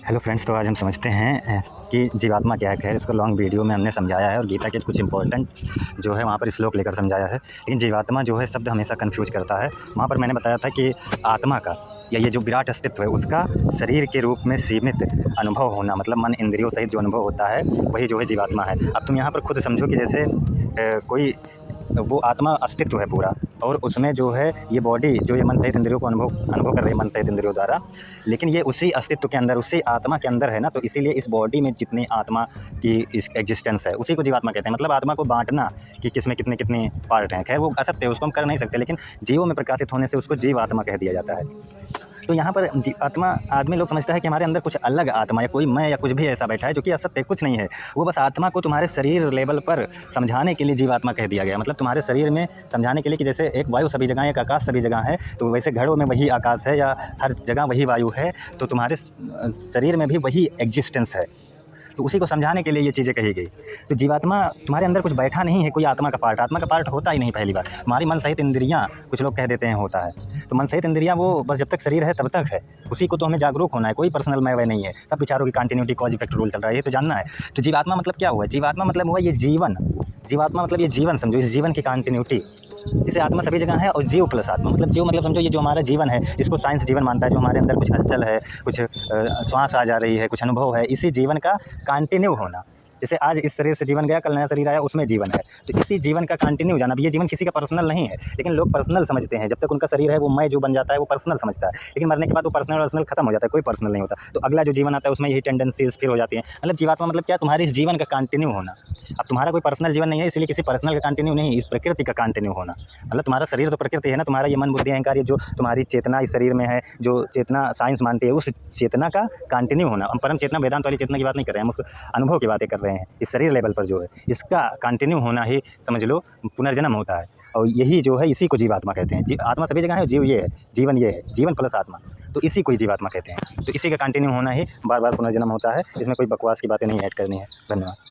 Hello friends, तो आज हम समझते हैं कि जीवात्मा क्या है। खैर, इसको लॉन्ग वीडियो में हमने समझाया है और गीता के कुछ इंपॉर्टेंट जो है वहाँ पर श्लोक लेकर समझाया है। लेकिन जीवात्मा जो है शब्द हमेशा कंफ्यूज करता है। वहाँ पर मैंने बताया था कि आत्मा का या ये जो विराट अस्तित्व है उसका शरीर के रूप में सीमित अनुभव होना, मतलब मन इंद्रियों सहित जो अनुभव होता है वही जो है जीवात्मा है। अब तुम यहाँ पर खुद समझो कि जैसे कोई वो आत्मा अस्तित्व है पूरा, और उसमें जो है ये बॉडी जो ये मन सहित इंद्रियों को अनुभव कर रही है मन सहित इंद्रियों द्वारा, लेकिन ये उसी अस्तित्व के अंदर, उसी आत्मा के अंदर है ना। तो इसीलिए इस बॉडी में जितनी आत्मा की इस एग्जिस्टेंस है उसी को जीवात्मा कहते हैं। मतलब आत्मा को बांटना कि किसमें कितने कितने पार्ट हैं, खैर वो असत्य है, उसको हम कर नहीं सकते, लेकिन जीवों में प्रकाशित होने से उसको जीवात्मा कह दिया जाता है। तो यहाँ पर आत्मा, आदमी लोग समझता है कि हमारे अंदर कुछ अलग आत्मा या कोई मैं या कुछ भी ऐसा बैठा है, जो कि असत्य कुछ नहीं है। वो बस आत्मा को तुम्हारे शरीर लेवल पर समझाने के लिए जीवात्मा कह दिया गया। मतलब तुम्हारे शरीर में समझाने के लिए कि जैसे एक वायु सभी जगह है, एक आकाश सभी जगह है, तो वैसे घरों में वही आकाश है या हर जगह वही वायु है, तो तुम्हारे शरीर में भी वही एग्जिस्टेंस है। तो उसी को समझाने के लिए ये चीज़ें कही गई। तो जीवात्मा तुम्हारे अंदर कुछ बैठा नहीं है, कोई आत्मा का पार्ट होता ही नहीं। पहली बार हमारी मन सहित इंद्रियाँ, कुछ लोग कह देते हैं होता है, तो मन सहित इंद्रियाँ वो बस जब तक शरीर है तब तक है, उसी को तो हमें जागरूक होना है। कोई पर्सनल मैं वह नहीं है, सब विचारों की कंटिन्यूटी कॉज इफेक्ट रूल चल रहा है, ये तो जानना है। तो जीवात्मा मतलब क्या हुआ? जीवात्मा मतलब हुआ ये जीवन। जीवात्मा मतलब ये जीवन, समझो इस जीवन की कंटिन्यूटी। जैसे आत्मा सभी जगह है और जीव प्लस आत्मा, मतलब जीव मतलब समझो ये जो हमारा जीवन है, जिसको साइंस जीवन मानता है, जो हमारे अंदर कुछ हलचल है, कुछ श्वास आ जा रही है, कुछ अनुभव है, इसी जीवन का कंटिन्यू होना। जैसे आज इस शरीर से जीवन गया, कल नया शरीर आया, उसमें जीवन है, तो इसी जीवन का कंटिन्यू जाना। अब ये जीवन किसी का पर्सनल नहीं है, लेकिन लोग पर्सनल समझते हैं। जब तक उनका शरीर है वो मैं जो बन जाता है वो पर्सनल समझता है, लेकिन मरने के बाद वो पर्सनल खत्म हो जाता है, कोई पर्सनल नहीं होता। तो अगला जो जीवन आता है उसमें यही टेंडेंसी फिर हो जाती है। मतलब जीवात्मा मतलब क्या? तुम्हारे इस जीवन का कंटिन्यू होना। अब तुम्हारा कोई पर्सनल जीवन नहीं है, इसलिए किसी पर्सनल का कंटिन्यू नहीं, इस प्रकृति का कंटिन्यू होना। मतलब तुम्हारा शरीर तो प्रकृति है ना, तुम्हारा ये मन बुद्धि अहंकार, ये जो तुम्हारी चेतना इस शरीर में है, जो चेतना साइंस मानती है, उस चेतना का कंटिन्यू होना। हम परम चेतना वेदांत वाली चेतना की बात नहीं कर रहे हैं, हम उस अनुभव की बातें कर रहे हैं। इस शरीर लेवल पर जो है इसका कंटिन्यू होना ही समझ लो पुनर्जन्म होता है, और यही जो है इसी को जीवात्मा कहते हैं। आत्मा सभी जगह है, जीव ये है, जीवन ये है, जीवन प्लस आत्मा, तो इसी को ही जीवात्मा कहते हैं। तो इसी का कंटिन्यू होना ही बार बार पुनर्जन्म होता है। इसमें कोई बकवास की बातें नहीं ऐड करनी है। धन्यवाद।